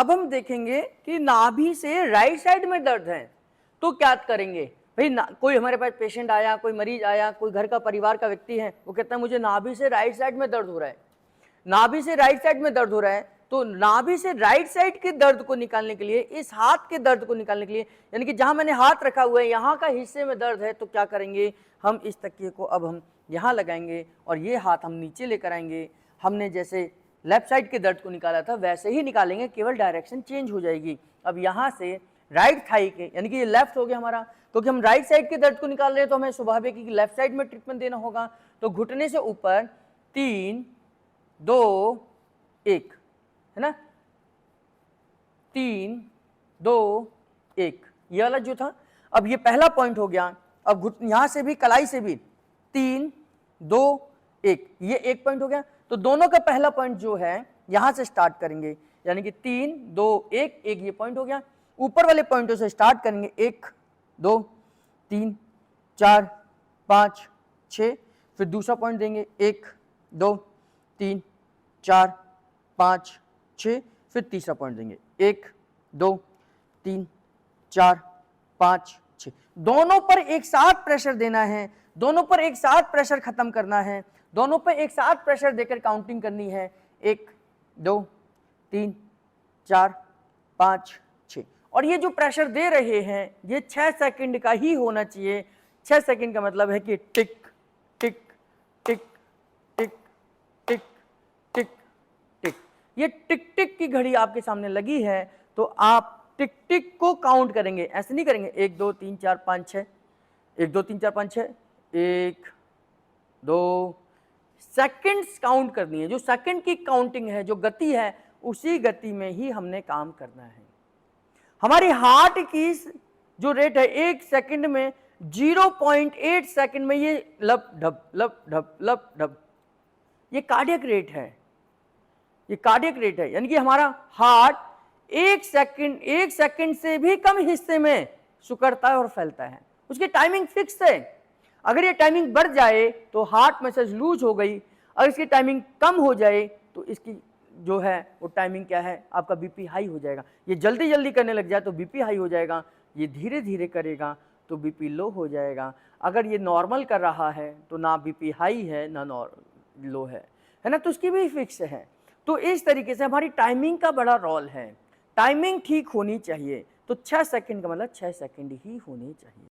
अब हम देखेंगे कि नाभि से राइट साइड में दर्द है तो क्या करेंगे भाई। कोई हमारे पास पेशेंट आया, कोई मरीज आया, कोई घर का परिवार का व्यक्ति है, वो कहता है मुझे नाभि से राइट साइड में दर्द हो रहा है, नाभि से राइट साइड में दर्द हो रहा है। तो नाभि से राइट साइड के दर्द को निकालने के लिए, इस हाथ के दर्द को निकालने के लिए, यानी कि जहां मैंने हाथ रखा हुआ है यहाँ का हिस्से में दर्द है, तो क्या करेंगे हम, इस तकिए को अब हम यहाँ लगाएंगे और ये हाथ हम नीचे लेकर आएंगे। हमने जैसे लेफ्ट साइड के दर्द को निकाला था वैसे ही निकालेंगे, केवल डायरेक्शन चेंज हो जाएगी। अब यहाँ से राइट थाई के, यानी कि ये लेफ्ट हो गया हमारा, क्योंकि हम राइट साइड के दर्द को निकाल रहे हैं तो हमें स्वाभाविक है कि लेफ्ट साइड में ट्रीटमेंट देना होगा। तो घुटने से ऊपर 3 2 1, है ना, 3 2 1, ये वाला जो था। अब ये पहला पॉइंट हो गया। अब यहां से भी, कलाई से भी 3 2 1, ये एक पॉइंट हो गया। तो दोनों का पहला पॉइंट जो है यहां से स्टार्ट करेंगे, यानी कि 3 2 1, एक ये पॉइंट हो गया। ऊपर वाले पॉइंटों से स्टार्ट करेंगे, 1 2 3 4 5 6, फिर दूसरा पॉइंट देंगे 1 2 3 4 5 6, फिर तीसरा पॉइंट देंगे 1 2 3 4 5 6। दोनों पर एक साथ प्रेशर देना है, दोनों पर एक साथ प्रेशर खत्म करना है, दोनों पर एक साथ प्रेशर देकर काउंटिंग करनी है। 1 2 3 4 5 6। और ये जो प्रेशर दे रहे हैं ये 6 सेकंड का ही होना चाहिए। 6 सेकंड का मतलब है कि टिक टिक टिक टिक टिक टिक टिक। ये टिक टिक की घड़ी आपके सामने लगी है तो आप टिक टिक को काउंट करेंगे, ऐसे नहीं करेंगे 1 2 3 4 5 6, 1 2 3 4 5 6, 1 2 सेकंड्स काउंट करनी है। जो सेकंड की काउंटिंग है, जो गति है, उसी गति में ही हमने काम करना है। हमारी हार्ट की जो रेट है 1 सेकंड में 0.8 सेकंड में ये लब ढब लब ढब लब ढब, ये कार्डियक रेट है, ये कार्डियक रेट है। यानी कि हमारा हार्ट 1 सेकंड से भी कम हिस्से में सिकुड़ता है और फैलता है। उसकी टाइमिंग फिक्स है। अगर ये टाइमिंग बढ़ जाए तो हार्ट मसल्स लूज हो गई, अगर इसकी टाइमिंग कम हो जाए तो इसकी जो है वो टाइमिंग क्या है, आपका बीपी हाई हो जाएगा। ये जल्दी जल्दी करने लग जाए तो बीपी हाई हो जाएगा, ये धीरे धीरे करेगा तो बीपी लो हो जाएगा। अगर ये नॉर्मल कर रहा है तो ना बीपी हाई है ना लो है ना, तो उसकी भी फिक्स है। तो इस तरीके से हमारी टाइमिंग का बड़ा रोल है। टाइमिंग ठीक होनी चाहिए। तो 6 सेकंड का मतलब 6 सेकंड ही होनी चाहिए।